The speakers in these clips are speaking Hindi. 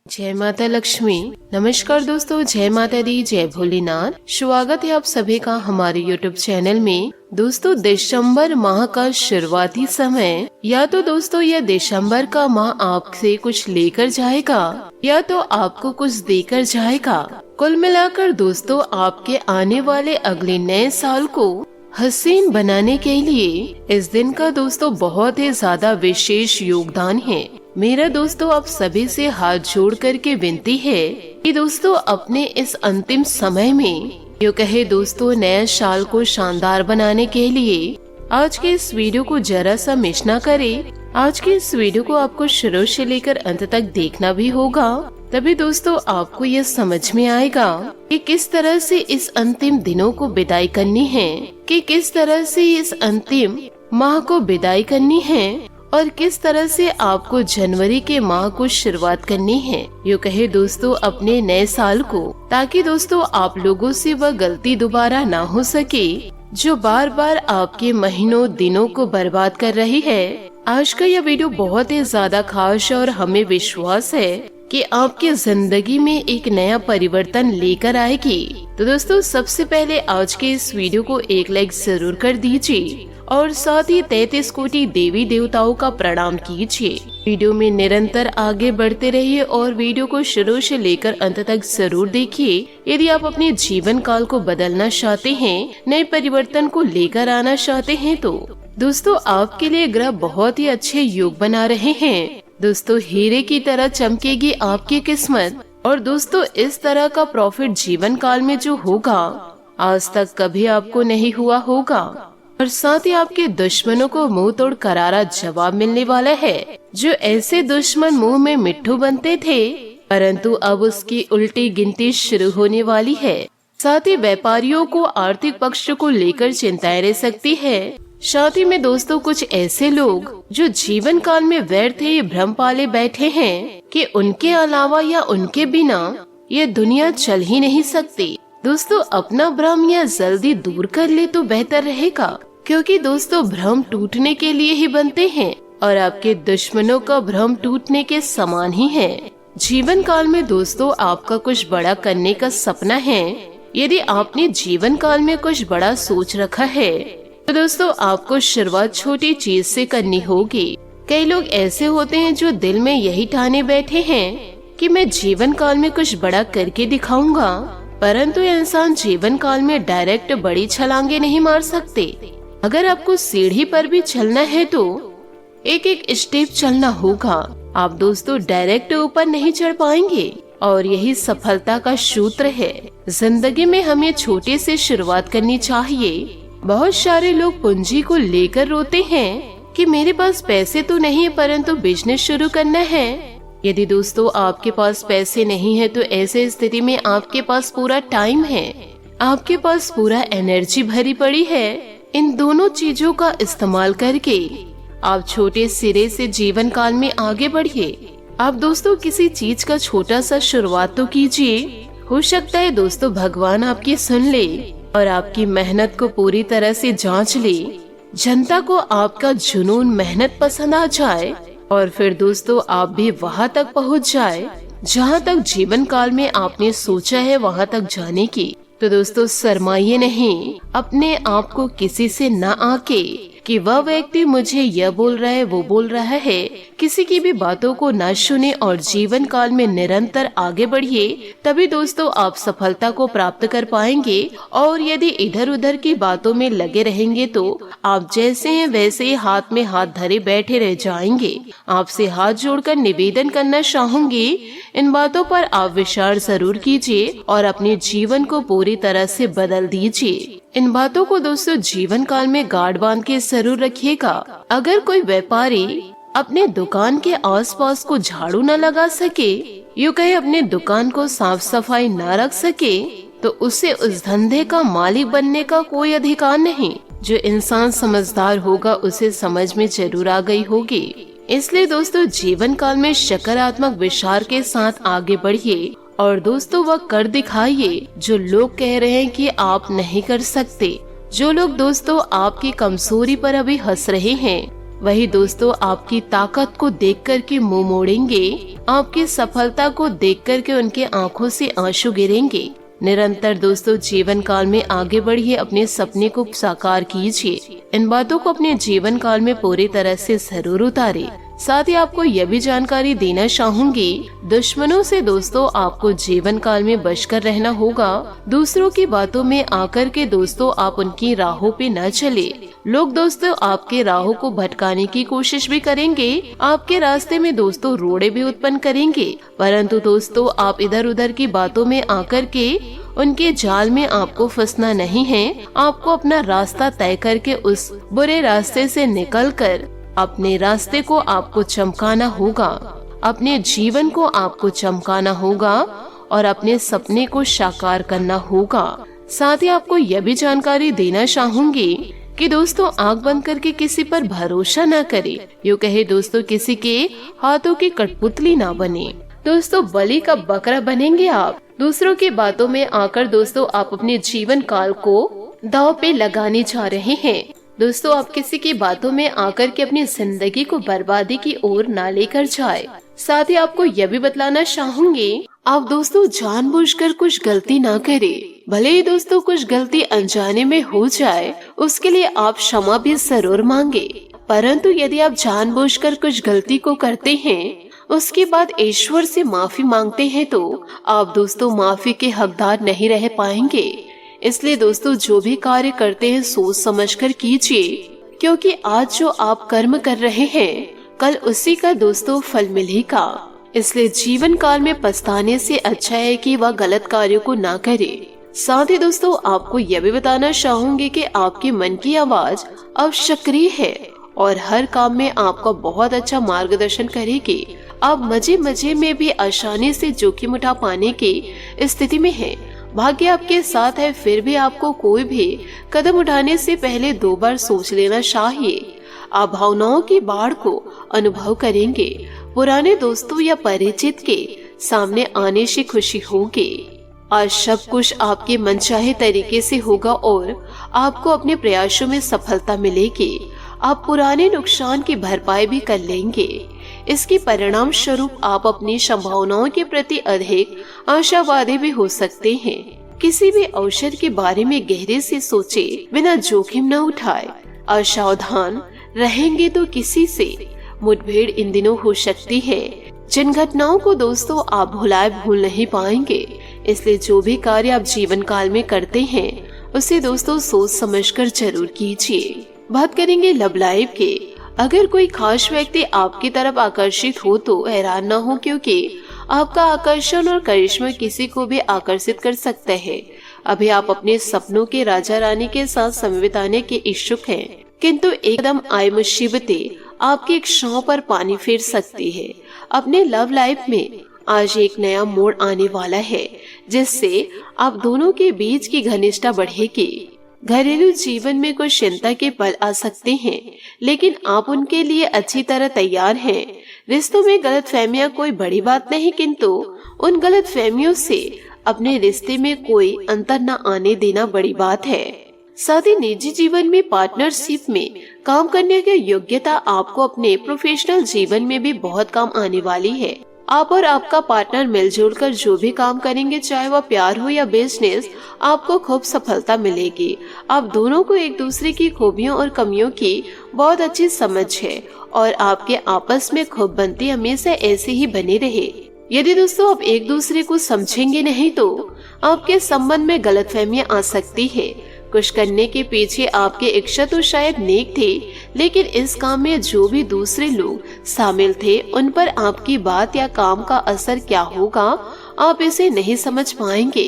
जय माता लक्ष्मी। नमस्कार दोस्तों, जय माता दी, जय भोलेनाथ। स्वागत है आप सभी का हमारे यूट्यूब चैनल में। दोस्तों, दिसंबर माह का शुरुआती समय, या तो दोस्तों यह दिसंबर का माह आपसे कुछ लेकर जाएगा या तो आपको कुछ देकर जाएगा। कुल मिलाकर दोस्तों, आपके आने वाले अगले नए साल को हसीन बनाने के लिए इस दिन का दोस्तों बहुत ही ज्यादा विशेष योगदान है। मेरा दोस्तों आप सभी से हाथ जोड़ करके विनती है कि दोस्तों अपने इस अंतिम समय में, यूँ कहे दोस्तों नए साल को शानदार बनाने के लिए आज के इस वीडियो को जरा सा मिस ना करें। आज के इस वीडियो को आपको शुरू से लेकर अंत तक देखना भी होगा, तभी दोस्तों आपको यह समझ में आएगा कि किस तरह से इस अंतिम दिनों को विदाई करनी है, कि किस तरह से इस अंतिम माह को विदाई करनी है और किस तरह से आपको जनवरी के माह को शुरुआत करनी है, यूँ कहे दोस्तों अपने नए साल को, ताकि दोस्तों आप लोगों से वह गलती दोबारा ना हो सके जो बार बार आपके महीनों दिनों को बर्बाद कर रही है। आज का यह वीडियो बहुत ही ज्यादा खास और हमें विश्वास है कि आपकी जिंदगी में एक नया परिवर्तन लेकर आएगी। तो दोस्तों सबसे पहले आज के इस वीडियो को एक लाइक जरूर कर दीजिए और साथ ही 33 कोटि देवी देवताओं का प्रणाम कीजिए। वीडियो में निरंतर आगे बढ़ते रहिए और वीडियो को शुरू से लेकर अंत तक जरूर देखिए। यदि आप अपने जीवन काल को बदलना चाहते हैं, नए परिवर्तन को लेकर आना चाहते हैं, तो दोस्तों आपके लिए ग्रह बहुत ही अच्छे योग बना रहे हैं। दोस्तों हीरे की तरह चमकेगी आपकी किस्मत और दोस्तों इस तरह का प्रॉफिट जीवन काल में जो होगा आज तक कभी आपको नहीं हुआ होगा। और साथ ही आपके दुश्मनों को मुंह तोड़ करारा जवाब मिलने वाला है। जो ऐसे दुश्मन मुंह में मिट्ठू बनते थे, परंतु अब उसकी उल्टी गिनती शुरू होने वाली है। साथ ही व्यापारियों को आर्थिक पक्ष को लेकर चिंताएं रह सकती है। साथ ही में दोस्तों कुछ ऐसे लोग जो जीवन काल में व्यर्थ ये भ्रम पाले बैठे हैं कि उनके अलावा या उनके बिना ये दुनिया चल ही नहीं सकती। दोस्तों अपना भ्रम या जल्दी दूर कर ले तो बेहतर रहेगा, क्योंकि दोस्तों भ्रम टूटने के लिए ही बनते हैं और आपके दुश्मनों का भ्रम टूटने के समान ही है। जीवन काल में दोस्तों आपका कुछ बड़ा करने का सपना है। यदि आपने जीवन काल में कुछ बड़ा सोच रखा है तो दोस्तों आपको शुरुआत छोटी चीज से करनी होगी। कई लोग ऐसे होते हैं जो दिल में यही ठाने बैठे हैं कि मैं जीवन काल में कुछ बड़ा करके दिखाऊंगा, परंतु इंसान जीवन काल में डायरेक्ट बड़ी छलांगे नहीं मार सकते। अगर आपको सीढ़ी पर भी चलना है तो एक एक स्टेप चलना होगा। आप दोस्तों डायरेक्ट ऊपर नहीं चढ़ पाएंगे और यही सफलता का सूत्र है। जिंदगी में हमें छोटे से शुरुआत करनी चाहिए। बहुत सारे लोग पूंजी को लेकर रोते हैं कि मेरे पास पैसे तो नहीं है परंतु बिजनेस शुरू करना है। यदि दोस्तों आपके पास पैसे नहीं है तो ऐसे स्थिति में आपके पास पूरा टाइम है, आपके पास पूरा एनर्जी भरी पड़ी है। इन दोनों चीजों का इस्तेमाल करके आप छोटे सिरे से जीवन काल में आगे बढ़िए। आप दोस्तों किसी चीज का छोटा सा शुरुआत तो कीजिए। हो सकता है दोस्तों भगवान आपकी सुन ले और आपकी मेहनत को पूरी तरह से जांच ले। जनता को आपका जुनून मेहनत पसंद आ जाए और फिर दोस्तों आप भी वहाँ तक पहुँच जाए जहाँ तक जीवन काल में आपने सोचा है वहाँ तक जाने की। तो दोस्तों शर्माइए नहीं, अपने आप को किसी से न आके कि वह व्यक्ति मुझे यह बोल रहा है वो बोल रहा है, किसी की भी बातों को न सुने और जीवन काल में निरंतर आगे बढ़िए। तभी दोस्तों आप सफलता को प्राप्त कर पाएंगे। और यदि इधर उधर की बातों में लगे रहेंगे तो आप जैसे हैं वैसे ही हाथ में हाथ धरे बैठे रह जाएंगे। आपसे हाथ जोड़कर निवेदन करना चाहूंगी, इन बातों पर आप विचार जरूर कीजिए और अपने जीवन को पूरी तरह से बदल दीजिए। इन बातों को दोस्तों जीवन काल में गार्ड बांध के जरूर रखिएगा। अगर कोई व्यापारी अपने दुकान के आसपास को झाड़ू न लगा सके, यूँ कहे अपने दुकान को साफ सफाई न रख सके, तो उसे उस धंधे का मालिक बनने का कोई अधिकार नहीं। जो इंसान समझदार होगा उसे समझ में जरूर आ गई होगी। इसलिए दोस्तों जीवन काल में सकारात्मक विचार के साथ आगे बढ़िए और दोस्तों वह कर दिखाइए जो लोग कह रहे हैं कि आप नहीं कर सकते। जो लोग दोस्तों आपकी कमजोरी पर अभी हंस रहे हैं, वही दोस्तों आपकी ताकत को देख कर के मुंह मोड़ेंगे, आपकी सफलता को देख कर के उनके आंखों से आंसू गिरेंगे। निरंतर दोस्तों जीवन काल में आगे बढ़िए, अपने सपने को साकार कीजिए। इन बातों को अपने जीवन काल में पूरी तरह से जरूर उतारे। साथ ही आपको यह भी जानकारी देना चाहूंगी, दुश्मनों से दोस्तों आपको जीवन काल में बचकर रहना होगा। दूसरों की बातों में आकर के दोस्तों आप उनकी राहों पे न चले। लोग दोस्तों आपके राहों को भटकाने की कोशिश भी करेंगे, आपके रास्ते में दोस्तों रोड़े भी उत्पन्न करेंगे, परंतु दोस्तों आप इधर उधर की बातों में आकर के उनके जाल में आपको फंसना नहीं है। आपको अपना रास्ता तय करके उस बुरे रास्ते से निकलकर अपने रास्ते को आपको चमकाना होगा, अपने जीवन को आपको चमकाना होगा और अपने सपने को साकार करना होगा। साथ ही आपको यह भी जानकारी देना चाहूंगी कि दोस्तों आंख बंद करके किसी पर भरोसा न करे, यूँ कहे दोस्तों किसी के हाथों की कठपुतली ना बने। दोस्तों बलि का बकरा बनेंगे आप। दूसरों की बातों में आकर दोस्तों आप अपने जीवन काल को दांव पे लगाने जा रहे हैं। दोस्तों आप किसी की बातों में आकर के अपनी जिंदगी को बर्बादी की ओर ना लेकर जाए। साथ ही आपको यह भी बतलाना चाहूंगी, आप दोस्तों जानबूझकर कुछ गलती ना करें। भले ही दोस्तों कुछ गलती अनजाने में हो जाए, उसके लिए आप क्षमा भी जरूर मांगे, परंतु यदि आप जानबूझकर कुछ गलती को करते हैं उसके बाद ईश्वर से माफी मांगते हैं तो आप दोस्तों माफी के हकदार नहीं रह पाएंगे। इसलिए दोस्तों जो भी कार्य करते हैं सोच समझकर कीजिए, क्योंकि आज जो आप कर्म कर रहे हैं कल उसी का दोस्तों फल मिलेगा। इसलिए जीवन काल में पछताने से अच्छा है कि वह गलत कार्यों को ना करे। साथ ही दोस्तों आपको यह भी बताना चाहूंगी कि आपके मन की आवाज अब सक्रिय है और हर काम में आपका बहुत अच्छा मार्गदर्शन करेगी। आप मजे मजे में भी आसानी से जोखिम उठा पाने की स्थिति में हैं। भाग्य आपके साथ है, फिर भी आपको कोई भी कदम उठाने से पहले 2 बार सोच लेना चाहिए। आप भावनाओं की बाढ़ को अनुभव करेंगे। पुराने दोस्तों या परिचित के सामने आने से खुशी होगी। आज सब कुछ आपके मनचाहे तरीके से होगा और आपको अपने प्रयासों में सफलता मिलेगी। आप पुराने नुकसान की भरपाई भी कर लेंगे। इसके परिणाम स्वरूप आप अपनी संभावनाओं के प्रति अधिक आशावादी भी हो सकते हैं। किसी भी अवसर के बारे में गहरे से सोचे बिना जोखिम न उठाए। असावधान रहेंगे तो किसी से मुठभेड़ इन दिनों हो सकती है, जिन घटनाओं को दोस्तों आप भूल नहीं पाएंगे। इसलिए जो भी कार्य आप जीवन काल में करते हैं उसे दोस्तों सोच समझकर जरूर कीजिए। बात करेंगे लव लाइफ के। अगर कोई खास व्यक्ति आपकी तरफ आकर्षित हो तो हैरान न हो, क्योंकि आपका आकर्षण और करिश्मा किसी को भी आकर्षित कर सकता है। अभी आप अपने सपनों के राजा रानी के साथ समय बिताने के इच्छुक हैं, किंतु एकदम आए मुसीबतें आपकी इच्छाओं पर पानी फेर सकती है। अपने लव लाइफ में आज एक नया मोड़ आने वाला है, जिससे आप दोनों के बीच की घनिष्ठता बढ़ेगी। घरेलू जीवन में कुछ चिंता के पल आ सकते हैं, लेकिन आप उनके लिए अच्छी तरह तैयार हैं। रिश्तों में गलतफहमियां कोई बड़ी बात नहीं, किंतु उन गलतफहमियों से अपने रिश्ते में कोई अंतर न आने देना बड़ी बात है। साथ ही निजी जीवन में पार्टनरशिप में काम करने की योग्यता आपको अपने प्रोफेशनल जीवन में भी बहुत काम आने वाली है। आप और आपका पार्टनर मिलजुल कर जो भी काम करेंगे, चाहे वह प्यार हो या बिजनेस, आपको खूब सफलता मिलेगी। आप दोनों को एक दूसरे की खूबियों और कमियों की बहुत अच्छी समझ है और आपके आपस में खूब बनती हमेशा ऐसे ही बने रहे। यदि दोस्तों आप एक दूसरे को समझेंगे नहीं तो आपके संबंध में गलतफहमियां आ सकती है। कुछ करने के पीछे आपके इच्छा तो शायद नेक थे, लेकिन इस काम में जो भी दूसरे लोग शामिल थे उन पर आपकी बात या काम का असर क्या होगा आप इसे नहीं समझ पाएंगे।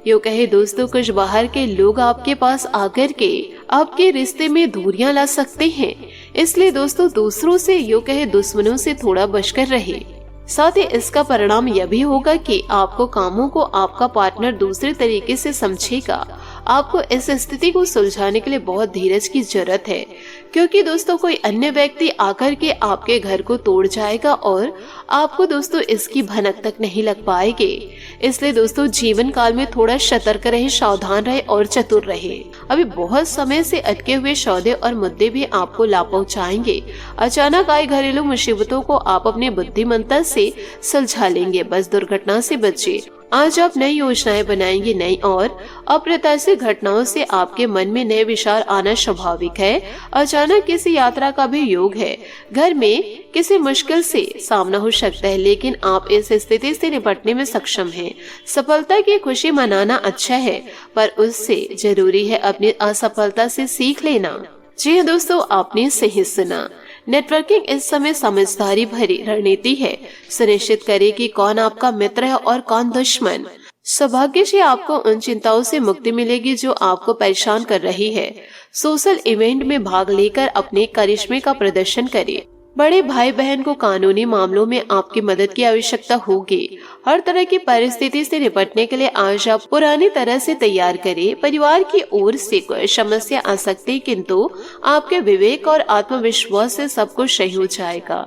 यूँ कहे दोस्तों कुछ बाहर के लोग आपके पास आकर के आपके रिश्ते में दूरियां ला सकते हैं। इसलिए दोस्तों दूसरों से यूँ कहे दुश्मनों से थोड़ा बचकर रहे। साथ ही इसका परिणाम यह भी होगा कि आपको कामों को आपका पार्टनर दूसरे तरीके से समझेगा। आपको इस स्थिति को सुलझाने के लिए बहुत धीरज की जरूरत है, क्योंकि दोस्तों कोई अन्य व्यक्ति आकर के आपके घर को तोड़ जाएगा और आपको दोस्तों इसकी भनक तक नहीं लग पाएगी। इसलिए दोस्तों जीवन काल में थोड़ा सतर्क रहे, सावधान रहे और चतुर रहे। अभी बहुत समय से अटके हुए सौदे और मुद्दे भी आपको लाभ पहुँचाएंगे। अचानक आई घरेलू मुसीबतों को आप अपनी बुद्धिमत्ता से सुलझा लेंगे। बस दुर्घटना से बचे। आज आप नई योजनाएं बनाएंगे। नई और अप्रत्याशित घटनाओं से आपके मन में नए विचार आना स्वाभाविक है। अचानक किसी यात्रा का भी योग है। घर में किसी मुश्किल से सामना हो सकता है, लेकिन आप इस स्थिति से निपटने में सक्षम हैं। सफलता की खुशी मनाना अच्छा है, पर उससे जरूरी है अपनी असफलता से सीख लेना। जी हाँ दोस्तों, आपने सही सुना। नेटवर्किंग इस समय समझदारी भरी रणनीति है। सुनिश्चित करें कि कौन आपका मित्र है और कौन दुश्मन। सौभाग्य से आपको उन चिंताओं से मुक्ति मिलेगी जो आपको परेशान कर रही है। सोशल इवेंट में भाग लेकर अपने करिश्मे का प्रदर्शन करें। बड़े भाई बहन को कानूनी मामलों में आपकी मदद की आवश्यकता होगी। हर तरह की परिस्थिति से निपटने के लिए आज आप पुरानी तरह से तैयार करें। परिवार की ओर से कोई समस्या आ सकती, किंतु आपके विवेक और आत्मविश्वास से सब कुछ सही हो जाएगा।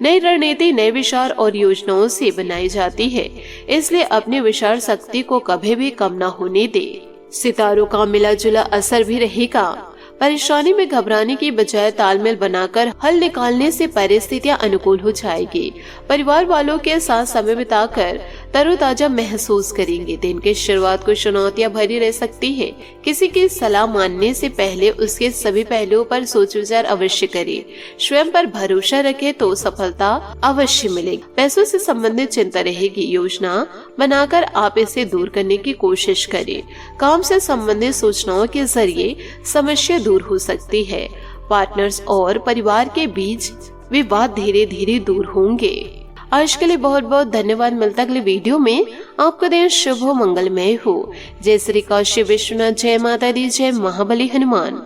नई रणनीति नए विचार और योजनाओं से बनाई जाती है, इसलिए अपनी विचार शक्ति को कभी भी कम न होने दे। सितारों का मिला जुला असर भी रहेगा। परेशानी में घबराने की बजाय तालमेल बनाकर हल निकालने से परिस्थितियां अनुकूल हो जाएगी। परिवार वालों के साथ समय बिताकर तरोताजा महसूस करेंगे। दिन की शुरुआत को चुनौतियां भरी रह सकती है। किसी की सलाह मानने से पहले उसके सभी पहलुओं पर सोच विचार अवश्य करें। स्वयं पर भरोसा रखें तो सफलता अवश्य मिलेगी। पैसों से संबंधित चिंता रहेगी। योजना बनाकर आप इसे दूर करने की कोशिश करें। काम से संबंधित सूचनाओं के जरिए समस्या दूर हो सकती है। पार्टनर्स और परिवार के बीच विवाद धीरे धीरे दूर होंगे। आज के लिए बहुत बहुत धन्यवाद। मिलता अगले वीडियो में। आपका दिन शुभ हो, मंगलमय हो। जय श्री काशी विश्वनाथ, जय माता दी, जय महाबली हनुमान।